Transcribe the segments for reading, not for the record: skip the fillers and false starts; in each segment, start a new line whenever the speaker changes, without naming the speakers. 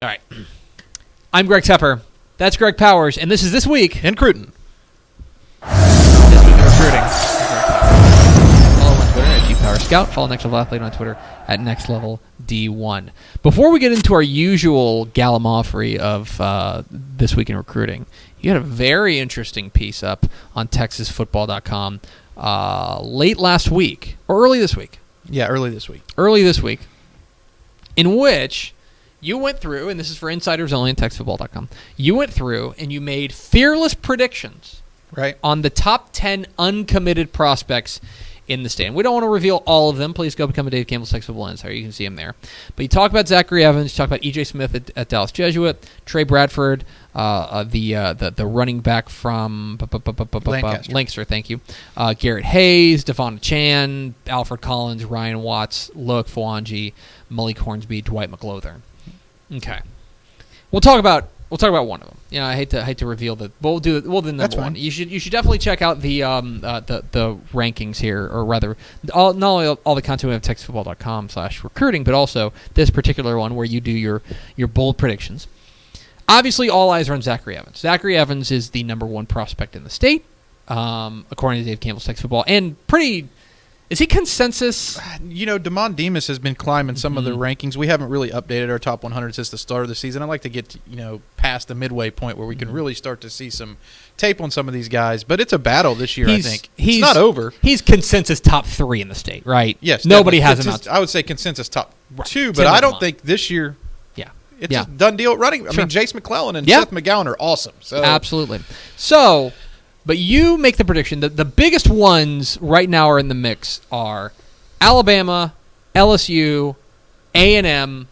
All right. I'm Greg Tepper. That's Greg Powers, and this is This Week
in Cruton.
This Week in Recruiting. Follow on Twitter at GPowerScout. Follow Next Level Athlete on Twitter at NextLevelD1. Before we get into our usual gallimaufry of This Week in Recruiting, you had a very interesting piece up on TexasFootball.com late last week, or early this week.
Yeah, early this week.
In which you went through, and this is for insiders only on TexasFootball.com, you went through and you made fearless predictions on the top 10 uncommitted prospects in the state. And we don't want to reveal all of them. Please go become a Dave Campbell's Texas Football Insider. You can see him there. But you talk about Zachary Evans, you talk about E.J. Smith at Dallas Jesuit, Trey Bradford, the running back from Lancaster, thank you. Garrett Hayes, Devon Chan, Alfred Collins, Ryan Watts, Loic Fwanji, Malik Hornsby, Dwight McLother. Okay, we'll talk about one of them. I hate to reveal that. We'll do the number one. You should definitely check out the rankings here, or rather, not only all the content we have at TexasFootball.com/recruiting, but also this particular one where you do your bold predictions. Obviously, all eyes are on Zachary Evans. Zachary Evans is the number one prospect in the state, according to Dave Campbell's Texas Football, and pretty. Is he consensus?
Dumas has been climbing some of the rankings. We haven't really updated our top 100 since the start of the season. I'd like to get past the midway point where we can really start to see some tape on some of these guys. But it's a battle this year, I think. It's not over.
He's consensus top 3 in the state, right?
Yes.
Nobody has him out.
I would say consensus top 2, but I don't think this year it's a done deal at running. I mean, Jace McClellan and Seth McGowan are awesome. So.
Absolutely. So... But you make the prediction that the biggest ones right now are in the mix are Alabama, LSU, A&M,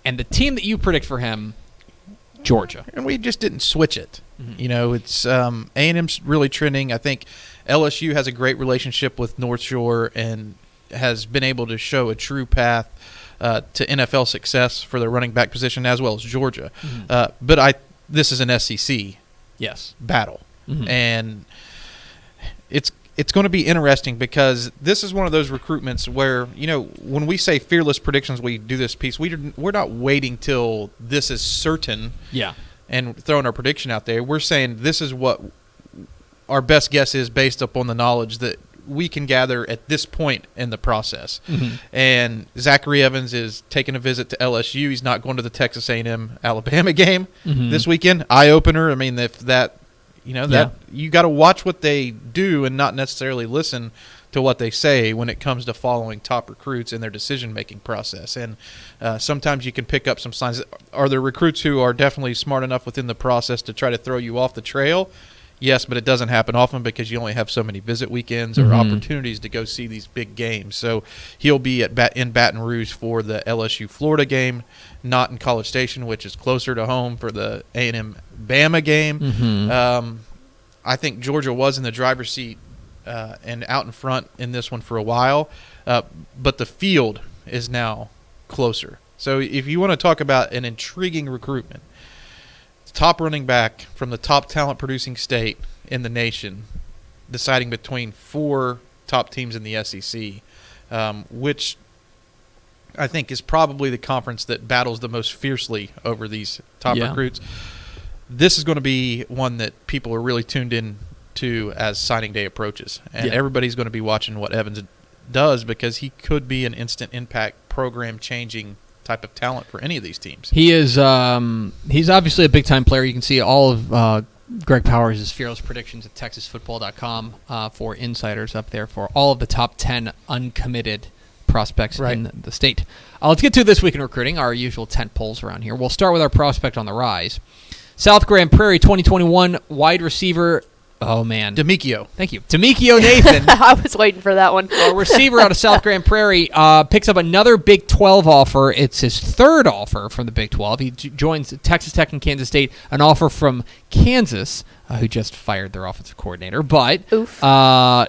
and the team that you predict for him, Georgia.
And we just didn't switch it. It's A&M's really trending. I think LSU has a great relationship with North Shore and has been able to show a true path to NFL success for their running back position, as well as Georgia. But this is an SEC battle. And it's going to be interesting because this is one of those recruitments where, when we say fearless predictions, we do this piece. We're not waiting till this is certain and throwing our prediction out there. We're saying this is what our best guess is based upon the knowledge that we can gather at this point in the process. And Zachary Evans is taking a visit to LSU. He's not going to the Texas A&M Alabama game this weekend. Eye-opener. I mean, if that... you got to watch what they do and not necessarily listen to what they say when it comes to following top recruits in their decision-making process. And sometimes you can pick up some signs. Are there recruits who are definitely smart enough within the process to try to throw you off the trail? Yes, but it doesn't happen often because you only have so many visit weekends or opportunities to go see these big games. So he'll be in Baton Rouge for the LSU-Florida game, not in College Station, which is closer to home for the A&M Bama game. I think Georgia was in the driver's seat and out in front in this one for a while, but the field is now closer. So if you want to talk about an intriguing recruitment, top running back from the top talent-producing state in the nation, deciding between 4 top teams in the SEC, which I think is probably the conference that battles the most fiercely over these top recruits. This is going to be one that people are really tuned in to as signing day approaches. And everybody's going to be watching what Evans does because he could be an instant impact program-changing type of talent for any of these teams.
He is he's obviously a big-time player. You can see all of Greg Powers' fearless predictions at TexasFootball.com for insiders up there for all of the top 10 uncommitted prospects in the state. Let's get to This Week in Recruiting, our usual tent poles around here. We'll start with our prospect on the rise. South Grand Prairie 2021 wide receiver. Oh, man.
Deamikkio.
Thank you. Deamikkio Nathan.
I was waiting for that one.
A receiver out of South Grand Prairie picks up another Big 12 offer. It's his third offer from the Big 12. He joins Texas Tech and Kansas State, an offer from Kansas, who just fired their offensive coordinator. But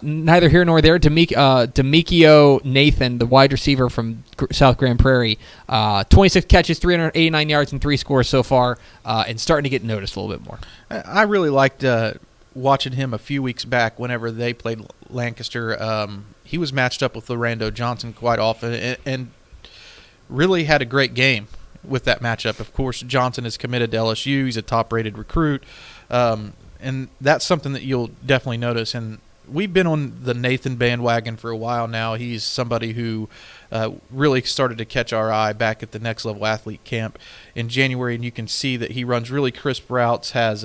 neither here nor there. Deamikkio Nathan, the wide receiver from South Grand Prairie, 26 catches, 389 yards, and 3 scores so far, and starting to get noticed a little bit more.
I really liked watching him a few weeks back whenever they played Lancaster. He was matched up with Lorando Johnson quite often and really had a great game with that matchup. Of course, Johnson is committed to LSU. He's a top-rated recruit, and that's something that you'll definitely notice. And we've been on the Nathan bandwagon for a while now. He's somebody who really started to catch our eye back at the Next Level Athlete Camp in January, and you can see that he runs really crisp routes, has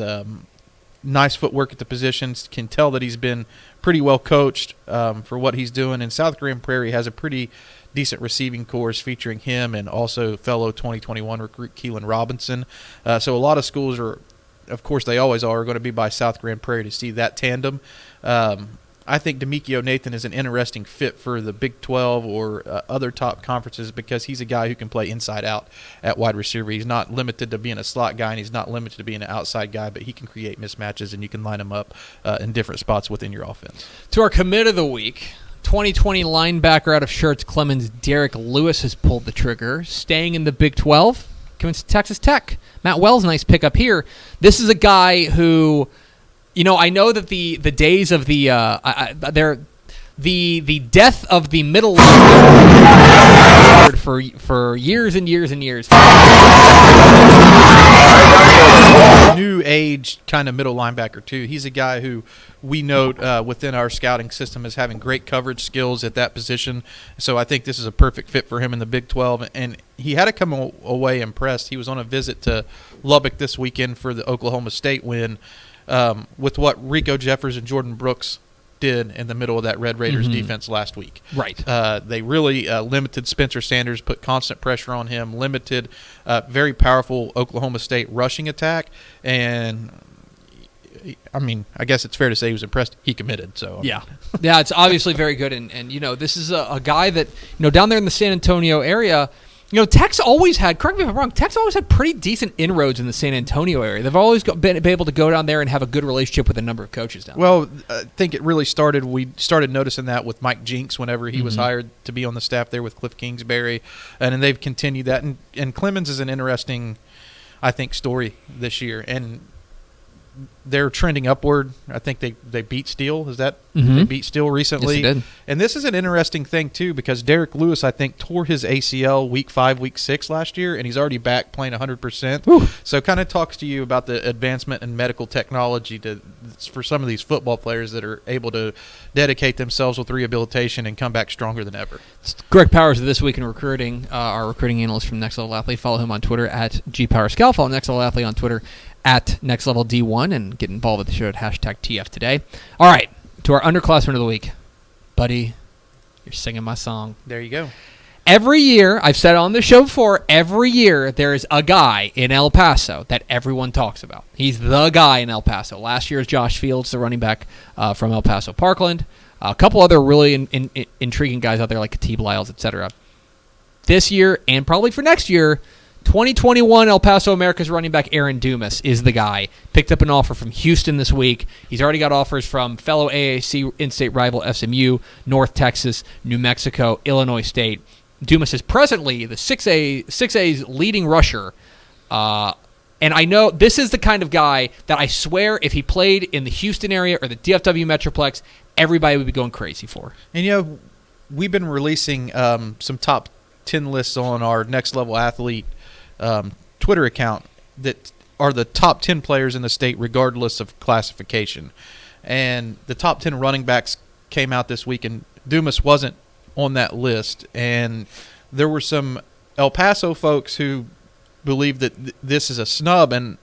nice footwork at the positions, can tell that he's been pretty well coached for what he's doing. And South Grand Prairie has a pretty decent receiving course featuring him and also fellow 2021 recruit Keelan Robinson. So a lot of schools are, of course they always are, going to be by South Grand Prairie to see that tandem. I think Deamikkio Nathan is an interesting fit for the Big 12 or other top conferences because he's a guy who can play inside out at wide receiver. He's not limited to being a slot guy, and he's not limited to being an outside guy, but he can create mismatches, and you can line him up in different spots within your offense.
To our commit of the week, 2020 linebacker out of Schertz, Clemens, Derrick Lewis has pulled the trigger, staying in the Big 12, coming to Texas Tech. Matt Wells, nice pickup here. This is a guy who, you know, I know that the days of the death of the middle linebacker for years and years and years.
New age kind of middle linebacker too. He's a guy who we note within our scouting system as having great coverage skills at that position. So I think this is a perfect fit for him in the Big 12. And he had to come away impressed. He was on a visit to Lubbock this weekend for the Oklahoma State win with what Rico Jeffers and Jordan Brooks did in the middle of that Red Raiders defense last week.
Right.
They really limited Spencer Sanders, put constant pressure on him, limited very powerful Oklahoma State rushing attack, and I mean, I guess it's fair to say he was impressed. He committed. So
yeah, it's obviously very good, and you know, this is a guy that, you know, down there in the San Antonio area. You know, Tech's always had, correct me if I'm wrong, Tech's always had pretty decent inroads in the San Antonio area. They've always been able to go down there and have a good relationship with a number of coaches down there.
Well, I think it really started, we started noticing that with Mike Jinks whenever he was hired to be on the staff there with Cliff Kingsbury, and then they've continued that. And Clemens is an interesting, I think, story this year. And they're trending upward. I think they beat Steele. Is that they beat Steele recently?
Yes, they did.
And this is an interesting thing too because Derrick Lewis, I think, tore his ACL week 5, week 6 last year, and he's already back playing 100%. So kind of talks to you about the advancement in medical technology for some of these football players that are able to dedicate themselves with rehabilitation and come back stronger than ever.
Greg Powers of This Week in Recruiting, our recruiting analyst from Next Level Athlete. Follow him on Twitter at GPowersCal. Follow Next Level Athlete on Twitter at Next Level D1 and get involved with the show at #TF Today. All right, to our underclassmen of the week. Buddy, you're singing my song.
There you go.
Every year, I've said it on the show before, every year there is a guy in El Paso that everyone talks about. He's the guy in El Paso. Last year's Josh Fields, the running back from El Paso Parkland. A couple other really intriguing guys out there like Khatib Lyles, etc. This year, and probably for next year, 2021 El Paso America's running back Aaron Dumas is the guy. Picked up an offer from Houston this week. He's already got offers from fellow AAC in-state rival SMU, North Texas, New Mexico, Illinois State. Dumas is presently the 6A's leading rusher. And I know this is the kind of guy that I swear if he played in the Houston area or the DFW Metroplex, everybody would be going crazy for.
And, you know, we've been releasing some top 10 lists on our Next Level Athlete Twitter account that are the top 10 players in the state regardless of classification. And the top 10 running backs came out this week, and Dumas wasn't on that list. And there were some El Paso folks who believe that this is a snub, and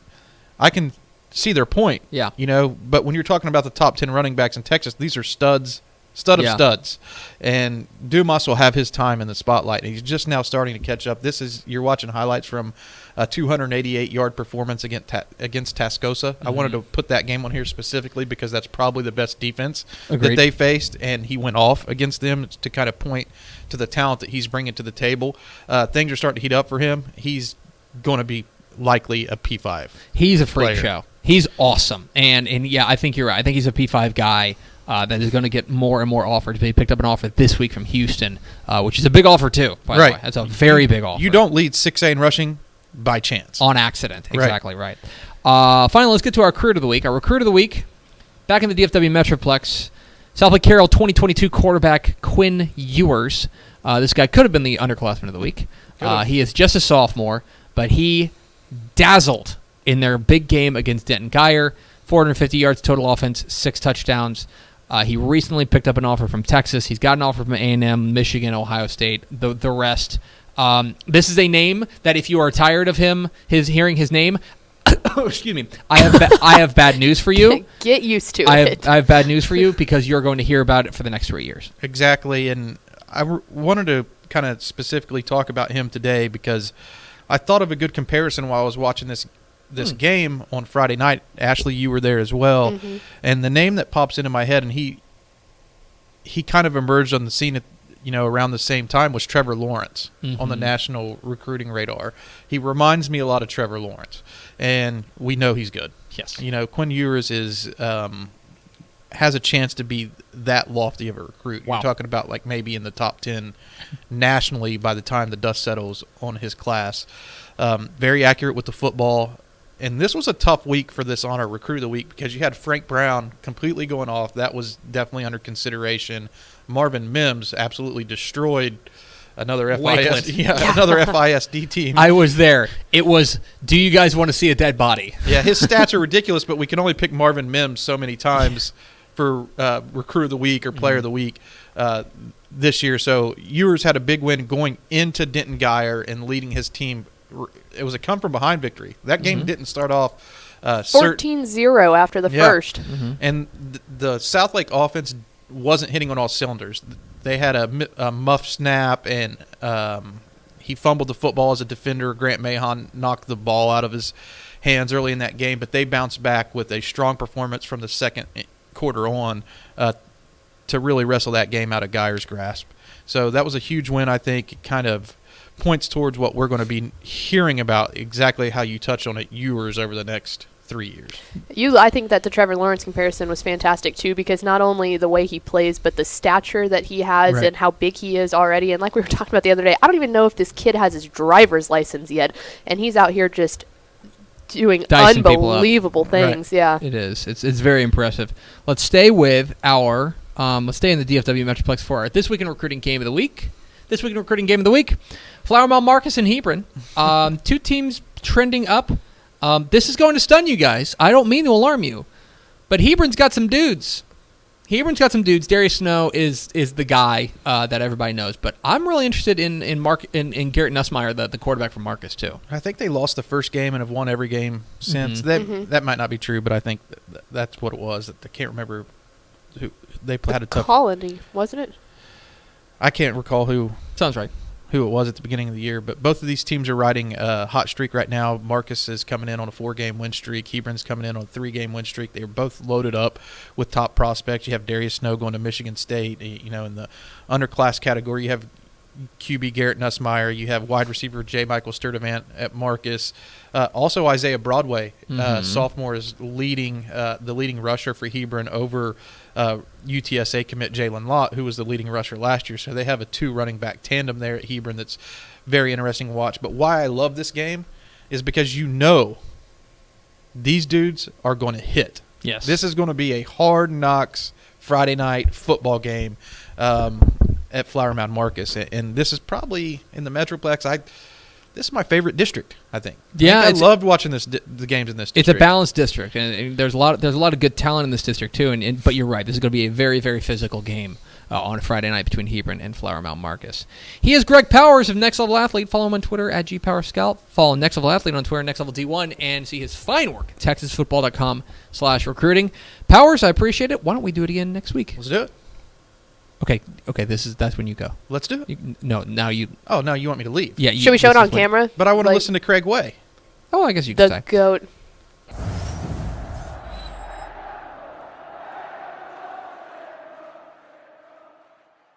I can see their point.
Yeah.
You know, but when you're talking about the top 10 running backs in Texas, these are studs of studs. And Dumas will have his time in the spotlight. And he's just now starting to catch up. You're watching highlights from a 288-yard performance against Tascosa. I wanted to put that game on here specifically because that's probably the best defense that they faced, and he went off against them to kind of point to the talent that he's bringing to the table. Things are starting to heat up for him. He's going to be likely a P5.
He's a freak show. He's awesome. And yeah, I think you're right. I think he's a P5 guy. That is going to get more and more offers. He picked up an offer this week from Houston, which is a big offer too, by the way. That's a very big offer.
You don't lead 6A in rushing by chance.
On accident. Exactly right. Finally, let's get to our recruit of the week. Our recruit of the week, back in the DFW Metroplex, Southlake Carroll 2022 quarterback Quinn Ewers. This guy could have been the underclassman of the week. He is just a sophomore, but he dazzled in their big game against Denton Guyer. 450 yards total offense, 6 touchdowns. He recently picked up an offer from Texas. He's got an offer from A&M, Michigan, Ohio State, the rest. This is a name that if you are tired of hearing his name, excuse me, I have bad news for you.
Get used to
it. I have bad news for you because you're going to hear about it for the next 3 years.
Exactly, and I wanted to kind of specifically talk about him today because I thought of a good comparison while I was watching this game on Friday night. Ashley, you were there as well. Mm-hmm. And the name that pops into my head, and he kind of emerged on the scene at, around the same time, was Trevor Lawrence on the national recruiting radar. He reminds me a lot of Trevor Lawrence, and we know he's good.
Yes.
Quinn Ewers has a chance to be that lofty of a recruit.
Wow.
You're talking about like maybe in the top 10 nationally by the time the dust settles on his class. Very accurate with the football. And this was a tough week for this honor Recruit of the Week because you had Frank Brown completely going off. That was definitely under consideration. Marvin Mims absolutely destroyed another FISD team.
I was there. It was, do you guys want to see a dead body?
Yeah, his stats are ridiculous, but we can only pick Marvin Mims so many times for Recruit of the Week or Player of the Week this year. So Ewers had a big win going into Denton Guyer and leading his team. It was a come-from-behind victory. That game didn't start off
14-0 after the first.
Mm-hmm. And the Southlake offense wasn't hitting on all cylinders. They had a muff snap, and he fumbled the football as a defender. Grant Mahon knocked the ball out of his hands early in that game, but they bounced back with a strong performance from the second quarter on to really wrestle that game out of Guyer's grasp. So that was a huge win, I think. It kind of points towards what we're going to be hearing about, exactly how you touch on it, Ewers, over the next 3 years.
I think that the Trevor Lawrence comparison was fantastic too, because not only the way he plays, but the stature that he has and how big he is already. And like we were talking about the other day, I don't even know if this kid has his driver's license yet, and he's out here just doing
Dicing
unbelievable things.
Right.
Yeah,
it is. It's very impressive. Let's stay with our let's stay in the DFW Metroplex for our This Week in Recruiting Game of the Week. This Week in Recruiting Game of the Week, Flower Mound Marcus and Hebron. 2 teams trending up. This is going to stun you guys. I don't mean to alarm you, but Hebron's got some dudes. Darius Snow is the guy that everybody knows, but I'm really interested in Garrett Nussmeier, the quarterback from Marcus too.
I think they lost the first game and have won every game since. That might not be true, but I think that's what it was. I can't remember who they had a tough
Colony, wasn't it?
I can't recall who.
Sounds right.
Who it was at the beginning of the year, but both of these teams are riding a hot streak right now. Marcus is coming in on a 4-game win streak. Hebron's coming in on a 3-game win streak. They're both loaded up with top prospects. You have Darius Snow going to Michigan State. In the underclass category, you have QB Garrett Nussmeier. You have wide receiver J. Michael Sturdivant at Marcus. Also, Isaiah Broadway, sophomore, is the leading rusher for Hebron over UTSA commit Jalen Lott, who was the leading rusher last year. So they have a 2 running back tandem there at Hebron that's very interesting to watch. But why I love this game is because these dudes are going to hit.
Yes.
This is going to be a hard knocks Friday night football game at Flower Mound Marcus. And this is probably in the Metroplex. This is my favorite district, I think.
Yeah,
I loved watching the games in this district.
It's a balanced district, and there's a lot of good talent in this district too. But you're right, this is going to be a very, very physical game on a Friday night between Hebron and Flower Mound Marcus. He is Greg Powers of Next Level Athlete. Follow him on Twitter at GPowerScout. Follow Next Level Athlete on Twitter, Next Level D1, and see his fine work at TexasFootball.com/recruiting. Powers, I appreciate it. Why don't we do it again next week?
Let's do it.
Okay. That's when you go.
Let's do it.
Now you.
Oh, now you want me to leave?
Yeah.
Should we show it on camera?
But I want to listen to Craig Way.
Oh, I guess you could
the
say.
GOAT.